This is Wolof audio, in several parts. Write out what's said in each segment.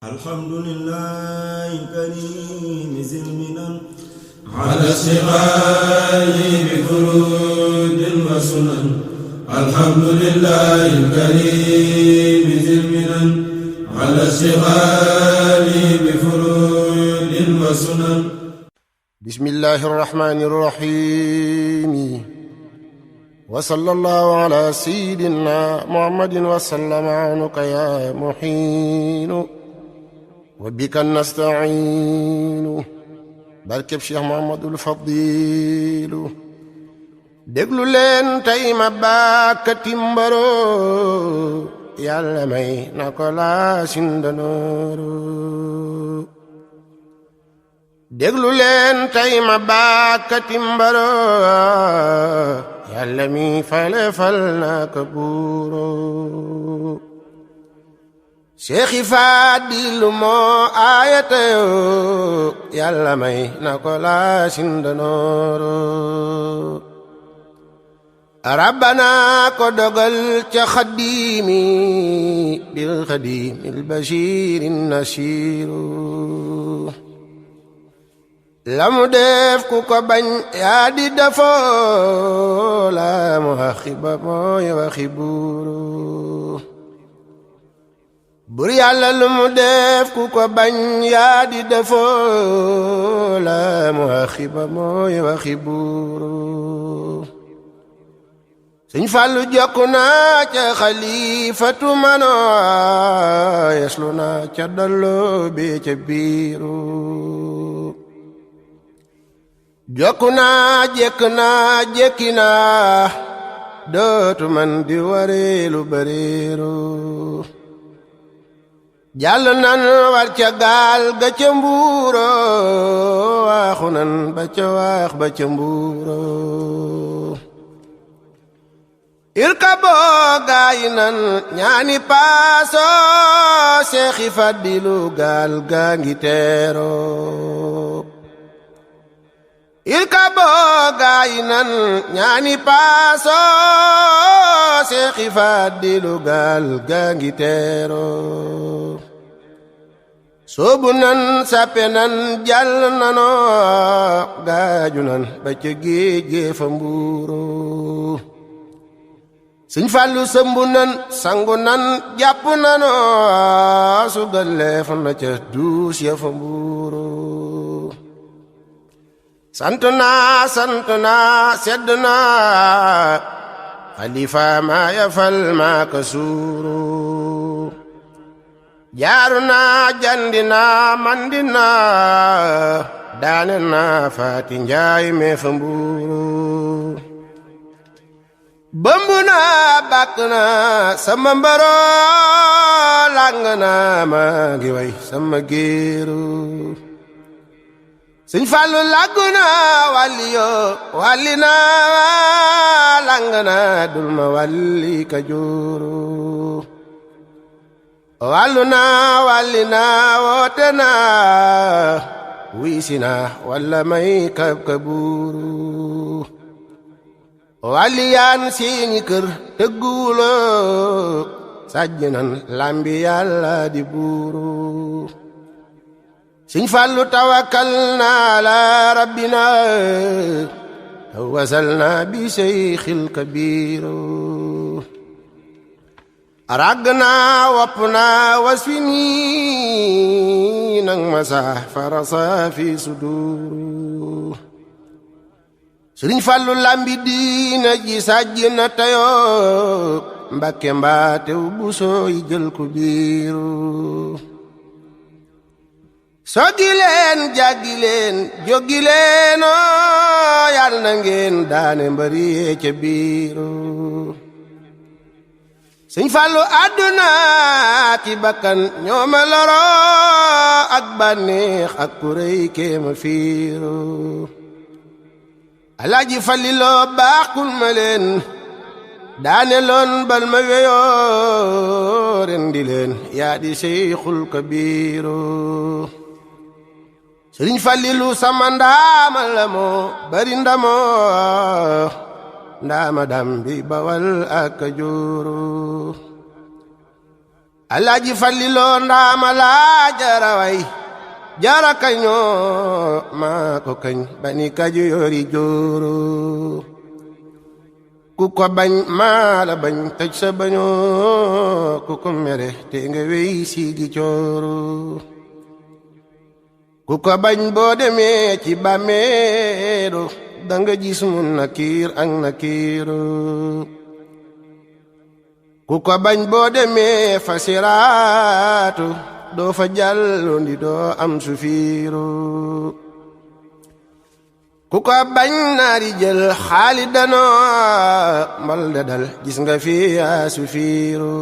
الحمد لله الكريم ذي المنن على استغال بفروض وسنن. الحمد لله الكريم ذي المنن على استغال بفروض وسنن. بسم الله الرحمن الرحيم وصلى الله على سيدنا محمد وسلم عنك يا محين وبك نستعين. barkeb Cheikh Muhammadul Fadilu déglu leen tey ma bàkkati mbaro yàlla may na ko laa sindanooru. déglu leen tey ma bàkkati mbaro yàlla mi fale fal na ko buuro. Seexi Faadilu moo aayatayoo yàlla may na ko laa sindanooro. rabbana ko dogal ca xaddiimi bil xaddiimil basiiri nasiiru. la mu def ku ko bañ yaa di dafoo la mu waxi ba mooy waxi buuru. bur yàlla lu mu def ku ko bañ yaa di defoo la mu waxi ba mooy waxi buuru. Sëñ Fallu jokku naa ca xalifatu manoo yeslu naa ca dollo bi ca biiru. jokku naa jekk naa jekki naa dootu man di wareelu bareeru. jàll nan war ca gaal ga ca mbuuro waaxu nan ba ca waax ba ca mbuuro. irkaboo gaayi nan ñaani paaso Seexi Fadilu gaal gaa ngi teero. irkaboo gaayi nan ñaani paaso Seexi Fadilu gaal gaa ngi teero. soobu nan sappe nan jàll nanoo gaaju nan ba ca géej gee fa mbuuro. Sëñ Fallu sëmbu nan sangu nan jàpp nanoo sugal leef na ca duus ya fa mbuuro. sant naa sedd naa xalifa maa yafal maa ka suuru. jaaru naa jandi naa mandi naa daane naa faati njaay mee fa mbuuru. bëmb naa bàkk naa sama mbaro làng naa maa ngi way sama géeru. Sëñ Fallu làggu naa wàlli yoo wàlli naa làng naa dul ma wàlli ka jooru. wàllu naa woote naa wiisi naa walla may kab kabuuru. wàlli yaan seeni kër tëgguwuloo sàjj nan lambi yàlla di buuru. Sëñ Fallu tawakkal naa la rabbina wasal naa bi seyxil kabiiru. ràgg naa wopp naa wasfi nii nang ma sax farasa fi suduuru. Sëriñ Fallu lambi diina ji sàjj na tayoo Mbakke mbaatew bu sooy jël ku biiru. soggi leen jàggi leen jóggi leenoo yal na ngeen daane mbari yee ca biiru. Sëñ Fallu àdduna ki bakkan ñoo ma loro ak bànneex ak kuréy kéema fiiru. Alaaji Faliloo baaxul ma leen daane loon bal ma weyoo rendi leen yaa di Seyxul Kabiiru. Sëriñ Falilu sama ndaama la moo bari ndamoo ndaama dam bi bawal ak Kajoor. Alaaji Falliloo ndaama laa jaraway jara kañoo maa ko kañ bani Kajoori jooro ku ko bañ maa la bañ tëj sa bañoo ku ko mere te nga wey siigi cooro ku ko bañ boo demee ci bàmmeelu danga gis mun nakiir ak nakiiru ku ko bañ boo demee fa siraatu doo fa jàllondi doo am sufiiru ku ko bañ naari jël xaali danoo mbal da dal gis nga fi yaa sufiiru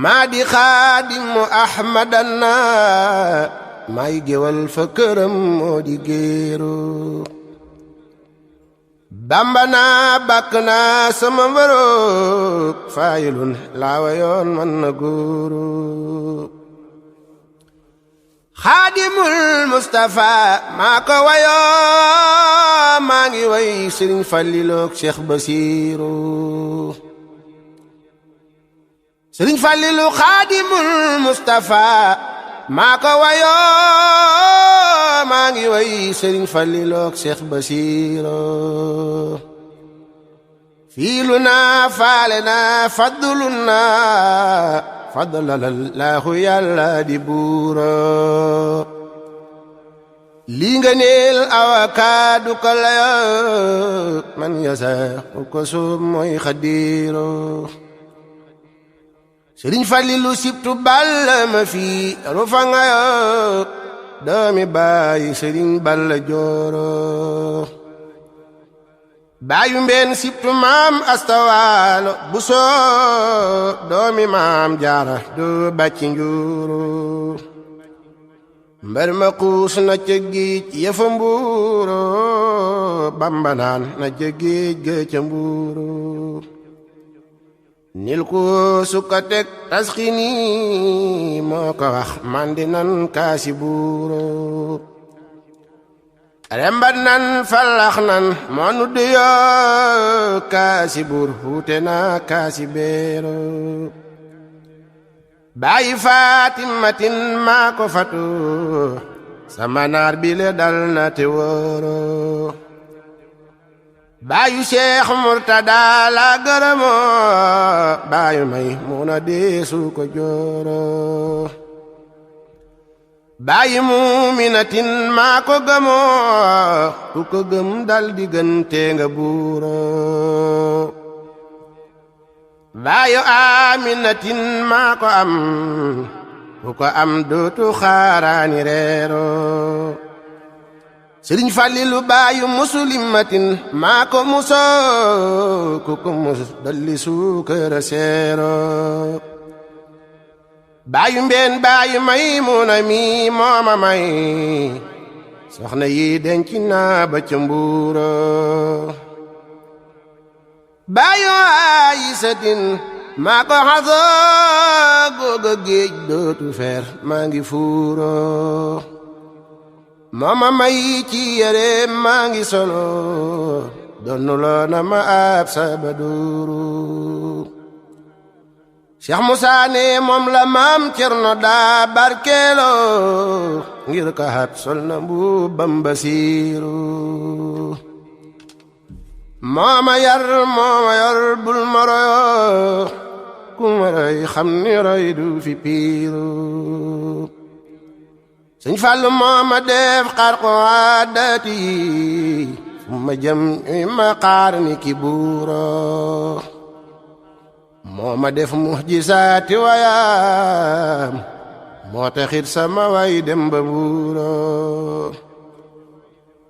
maa di xaadimu ahmadana maay géwal fa këram moo di géeru Bamba naa bàkk naa sama mbërëg faayilun laawa yoon man na góoru xaadimul Mustafa maa ko wayoo maa ngi way Sëriñ Fallilook Cheikh Basiru Sëriñ Fallilu xaadimul Mustafa maa ko wayoo maa ngi way Sëriñ Fallilook Cheikh Basiru fiilu naa faale naa faddulu naa faddalallahu yàlla di buuro lii nga neel awakaadu ko layo man yasa u ko soob mooy xadiiro Sëriñ Fallilu sibtu balla ma fii rufa nga yo doomi baayi Sëriñ Balla Jooro baayu mbeen sibtu maam astawaalo bu soo doomi maam jaara du bàcci njuuru mbar ma xuus na ca géej yëfa mbuuro Bamba naan na ca géej ga ca mbuuru nil ko sukka teg tasxini moo ko wax mandi nan kaasi buuro rembat nan fallax nan moo nu duyoo kaasi buur fuute na kaasi beero bàyyi Faatimatin maa ko fatu sama naar bi le dal na te wóoro baayu Cheikh Murtada la gërëmoo baayu Maymuna deesu ko jooro baayu Muminatin maa ko gëmoo ku ko gëm dal di gënte nga buuro baayu Aminatin maa ko am ku ko am dootu xaaraani reero Sëriñ Fallilu baayu Muslimatin maa ko musoo ku ko mus dolli suukara seero baayu mbeen baayu Maymuna mi mooma may soxna yi denc naa ba ca mbuuro baayu Ayisatin maa ko xasoo googa géej dootu feer maa ngi fuuro mooma may ci yére maa ngi solo donnu loona ma ab sabaduuru Cheikh Moussa ne moom la maam Cerno daa barkeelo ngir ka hat sol na mbubbam Basiiru mooma yar bul ma royo ku ma roy xam ni roy du fi piiru Sëñ Fallu mooma def xarqu aadati fu ma jëm ñuy ma xaar ni ki buuro mooma def muhjisaati wayaam moo taxit sama way dem ba mbuuro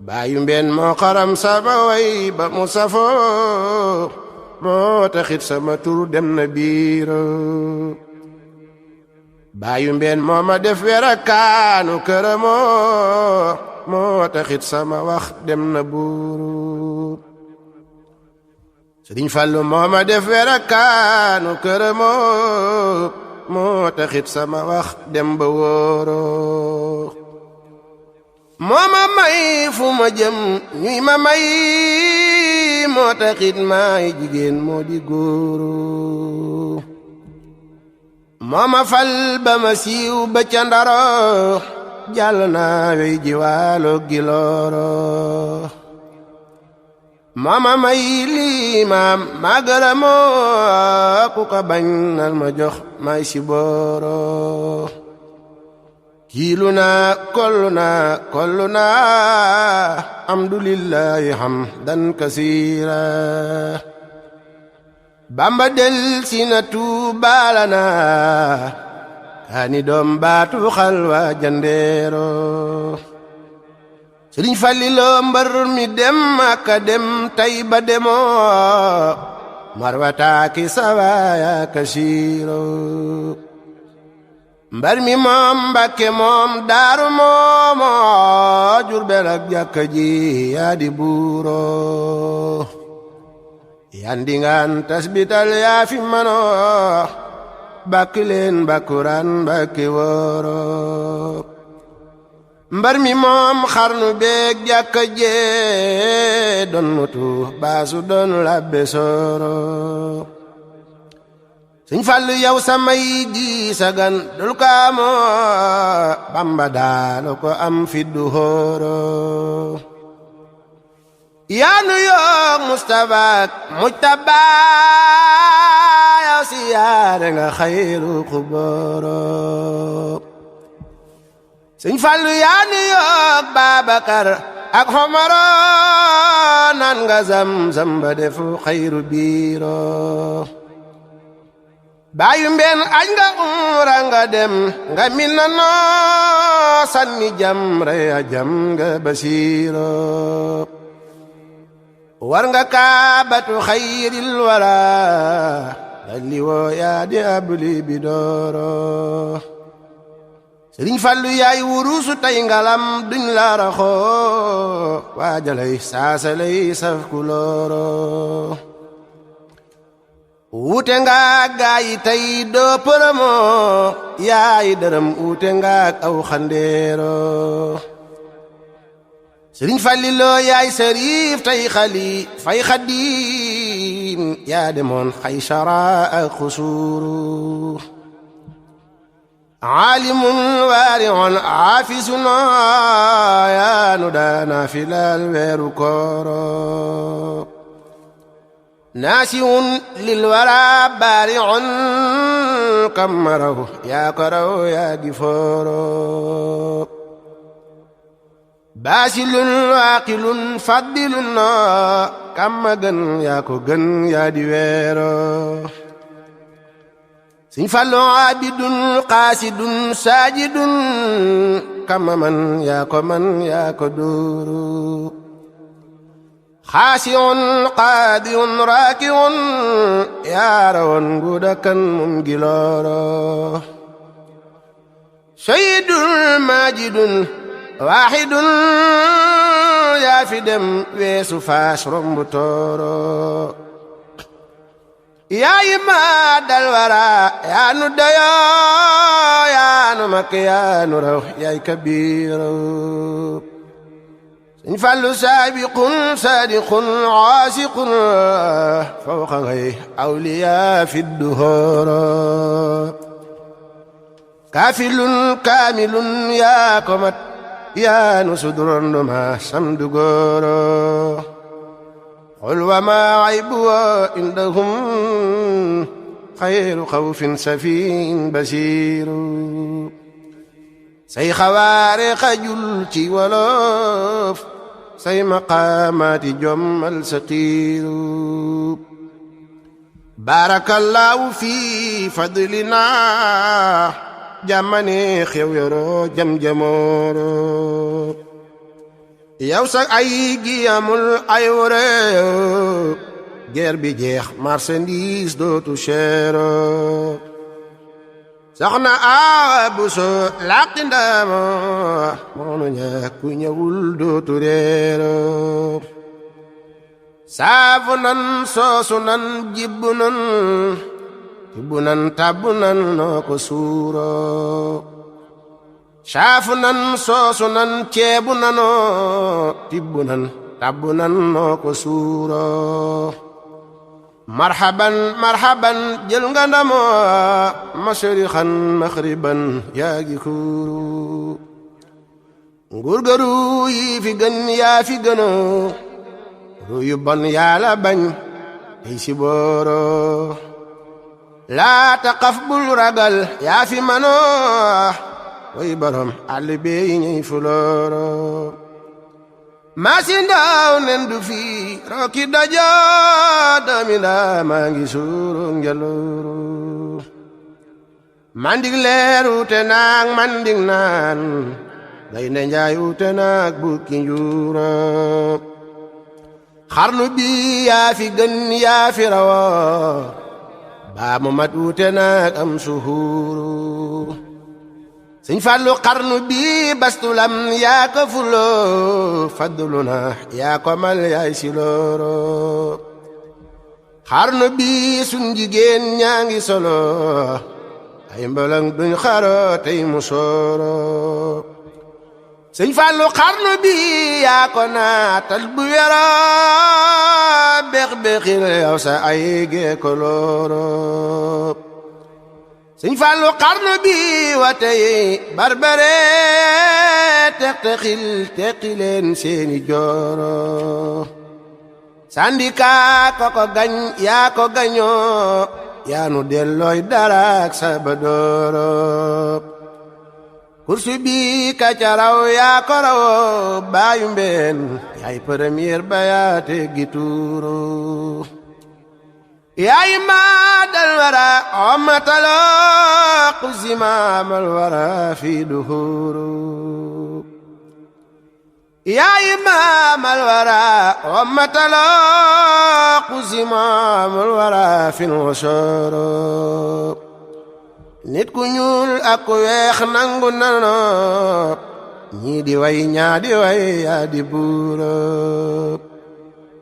baayu mbeen moo xaram sama way ba mu safoo moo taxit sama tur dem na biiro baayu mbeen moo ma def werakaanu këramoo moo taxit sama wax dem na buuru Sëriñ Fallu moo ma def werakaanu këramoo moo taxit sama wax dem ba wóoro moo ma may fu ma jëm ñuy ma may moo taxit maay jigéen moo di góoru mooma fal ba ma siiw ba ca Ndaro jàll naa wey jiwaalo gilooro mooma may liimaam maa gërëmoo ku ko bañ nal ma jox may si booro kiilu naa kollu naa alhamdulillahi hamdan kasiira Bamba del si na tuubaala naa kaani doom baatu xalwa jandeero Sëriñ Fallilu mbër mi dem Makka dem Tayba demoo marwataaki sawaaya kasiiro mbar mi moom Mbakke moom Daaru moomoo Jurbel ak jàkka ji yaa di buuro yandingaan tasbital yaa fi manoo bakki leen bakkuraan bakki wooro mbar mi moom xarnu beeg jàkka jee doon mutu baasu doon labbe sooro Sëñ Fallu yow samay di sagan dul kaamoo Bamba daalo ko am fiddu hooro yaanu yoog Mustafa mujtaba yow siyaare nga xayru xubooro Sëñ Fallu yaanu yoog Babakar ak Omaro nan nga zam-zam ba defu xayru biiro baayu mbeen aj nga umra nga dem nga minna noo sanni jam rey a jam nga basiiro war nga kaabatu xayril wara dalli woo yaa di abli bi dooro Sëriñ Fallu yaay wurusu tay ngalam duñ la raxoo waajalay saasalay saf kulooro wuute nga gaayi tey doo përëmoo yaay dërëm wuute nga aw xandeero Sëriñ Fallilu yaay sariif tey xali fay xadiim yaa demoon Xaysara ak xusuuru aalimun waari'un aafisun yaanu daana filal weeru kooro naasiun lil wara baari'un kammaraw yaa ko raw yaa gi fooro baasilun waaqilun faddilun kamma gën yaa ko gën yaa di weero Sëñ Fallu abidun qaasidun saajidun kamma man yaa ko dóoru xaasiun qaadiun raakiun yaa rawoon nguuda kan mum gilooro sayyidun maajidun waaxidun yaa fi dem weesu faas rombu tooro yaayi maa dal wara yaa nu dayoo yaa nu mak yaa nu raw yaay kabiiro Sëñ Fallu saabiqun saadiqun aasiqun fawqa ngay awliyaa fi duhooro kaafilun kaamilun yaa ko mat yaa nu sudurando ma samdu gooro qul wa maa aybu indahum xayru xawfin safiin basiiru say xawaare xajul ci wolof say maqaamaati jommal saqiiru baarakallaahu fi fadlina jàmmane xew yoroo jam-jamooro yow sax ay gi amul ay wore guerre bi jeex marchandise dootu cher soxna Awa Buso laqi ndama moonu ñàkku ñëwul dootu reero saafu nan soosu nan jibbu nan tibbu nan tabbu nan noo ko suuro saafu nan soosu nan ceebu nanoo tibbu nan tabbu nan noo ko suuro marhaban marhaban jël nga ndamoo masharixan maxriban yaa gi kuuru nguur ga ruu yi fi gën yaa fi gënoo ruu yu bon yaa la bañ tey si booro laa taqaf bul ragal yaa fi manoo way borom àll bee yi ñuy fulooro maasi ndaw nen du fi rooki dajo doomi ndaa maa ngi suuru njalooru mandig leer wuute naag mandig naan gaynde njaay wuute naag bukki njuura xarnu bi yaa fi gën yaa fi rawo baa mu mat wuute naag am suhuuru Sëñ Fallu xarnu bi bastulam yaa ko fuloo faddulu na yaa ko mal yaay si looro xarnu bi suñ jigéen ñaa ngi solo ay mbalang duñ xaro tey mu sooro Sëñ Fallu xarnu bi yaa ko naatal bu wero beex beexil yow sa ay gee ko looro Sëñ Fallu xarnu bi wate yi barbare teqtexil teqileen seeni jooro sandika ko gañ yaa ko gañoo yaanu dellooy daraak sabadooro kursu bi ka ca raw yaa ko rawoo baayu mbeen yaay premier ba yaa teggi tuuru yaay maadal wara ommataloo qusimaamal wara fi duhuru yaay maamal wara ommataloo qusimaamal wara fi nusuru nit ku ñuul ak ku weex nangu nano ñii di way ñaa di way yaa di buuro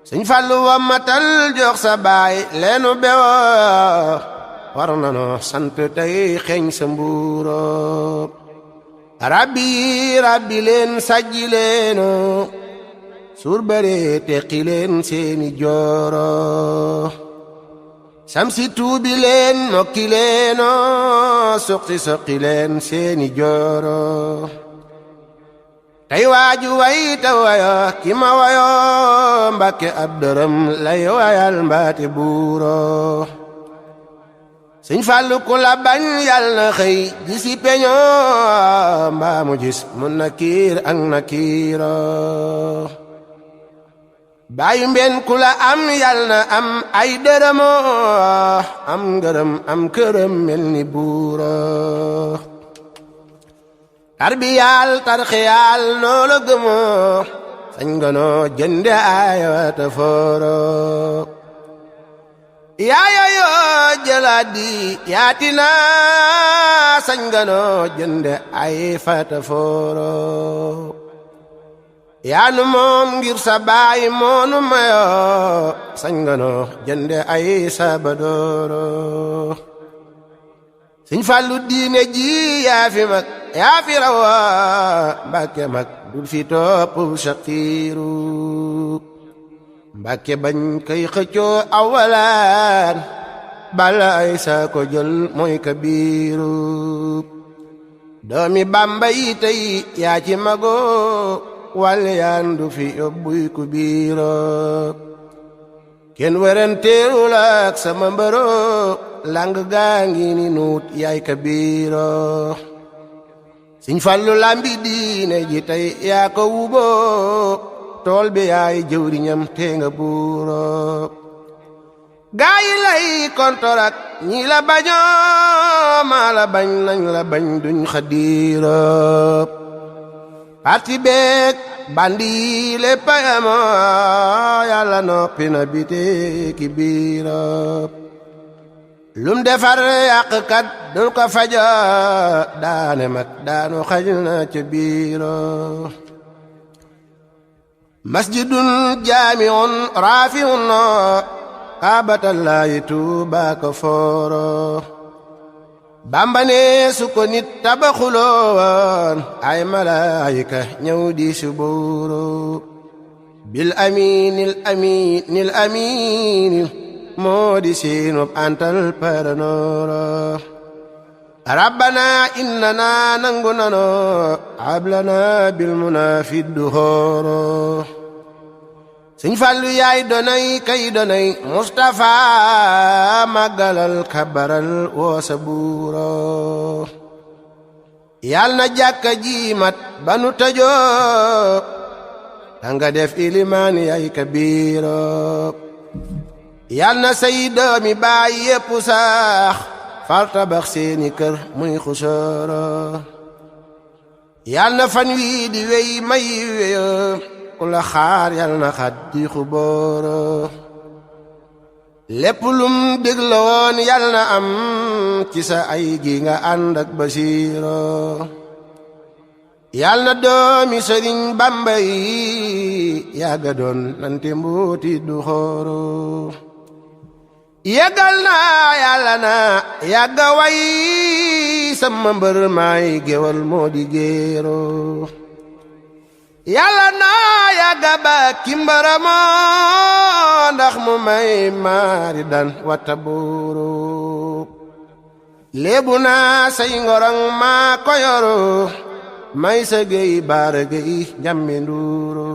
Sëñ Fallu wammatal jox sa baay leenu bewoo war nano sant tey xeeñ sa mbuuro rabbi rabbi leen sajji leeno suur bare teqi leen seeni jooro samsi tuubi leen mokki leeno suqi soqi leen seeni jooro tey waaju way ta wayo ki ma wayo Mbàkke ab dërëm lay wayal mbaate buuro Sëñ Fallu ku la bañ yal na xëy gisi peño mbaa mu gis mun nakiir ak nakiiro baayu mbeen ku la am yal na am ay dërëmo am ngërëm am këram mel ni buuro tarbiyaal tarxiyaal noo la gëmoo sañ nga noo jënde ay wata fooro yaaya yoo jëlaadi yaatina sañ nga noo jënde ay fata fooro yaanu moom ngir sa baay moonu mayoo sañ nga noo jënde ay sabadooro Sëñ Fallu diine ji yaa fi mag yaa fi rawa Mbàkke mag dul fi topp saqiiru Mbàkke bañ kay xëccoo awalaan bala ay saa ko jël mooy kabiiru doomi Bàmba yi tey yaa ci magoo wàlle yaan du fi yóbbuy ku biiro kenn werenteerul ak sama mbëroo lang gaa ngi ni nuut yaay kabiiro Sëñ Fallu lambi diine ji tey yaa ko wuboo tool bi yaay jëwriñam te nga buuro gaa yi lay kontorak ñi la bañoo maa la bañ nañ la bañ duñ xadiiro parti beek bandi lépp yamoo yàlla noppi na bite ki biiro lum defar yàqkat dul ko faja daane mag daanu xaj na ca biiro masjidun jaamiun raafiun kaabatallahi Tuuba ko fooro Bàmba ne su ko nit tabaxuloon ay malaayika ñëw di subuuru bil aminil aminil aminil moo di siinub antal paranooro rabbana innana nangu nano hablana bil munafi duhooro sëñ Fallu yaay donay kay donay Mustafa màggalal kabaral woosa buuro yal na jàkka ji mat banu tëjoo danga def ilimaan yaay kabiiro yal na say doomi baay yépp sax fal tabax seeni kër muy xusooro yal na fan wii di wey may weyo ku la xaar yal na xat di xubooro lépp lum dégla woon yal na am ci sa ay gi nga ànd ak basiiro yal na doomi Sëriñ Bamba yi yàgga doon nante mbooti du xooro yàggal na yàlla na yàgga way sama mbër maay géwal moo di géero yàlla na yàgga ba kimbarama ndax mu may maari dan wata buuru léebu naa say ngorong maa ko yoro may sa géy baara géy njambe nduuru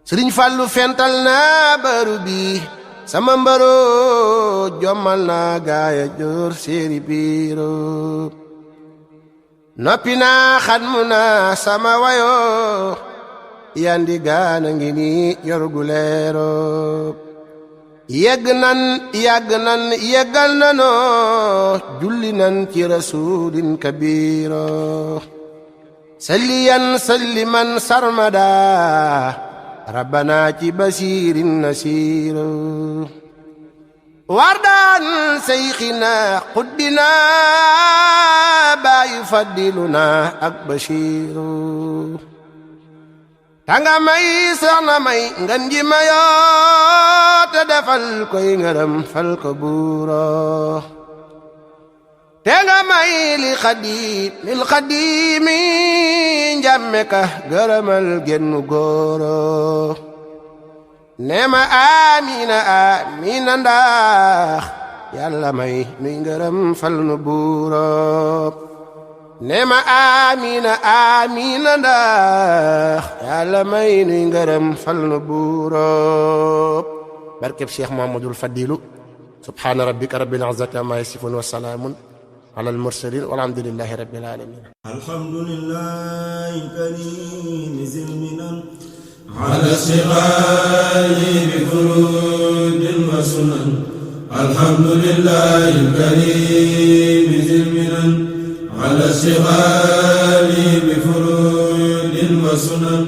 Sëriñ Fallu fental naa baru bi sama mbaro jommal naa gaaya joor séeri biiro noppi naa xatmu naa sama wayo yandi gaana ngi ni yorgu leero yegg nan yeggal nanoo julli nan ci rasulin kabiro salliyan salliman sarmada rabbana ci basirin nasiiro wardaan seyxina xuddina baayu faddiluna ak bashiru tanga may soxna may ngan ji mayoo te defal koy ngërëm fal ko buuro te nga may lil xadimi njàmme ka gërëmal gennu góoro neema amina amina ndax yàlla may nuy ngërëm fal nu buuro neema amina amina ndax yàlla may nuy ngërëm fal nu buuro barkeb Cheikh Muhammadul Fadilu subhaana rabbika rabbil izzati amma yasifun wa salaamun ala al mursalin walhamdulillahi rabbil alamin alhamdulillahi karim zil minan على الصغار بفرود وسنن الحمد لله الكريم ذي المنن على الصغار بفرود وسنن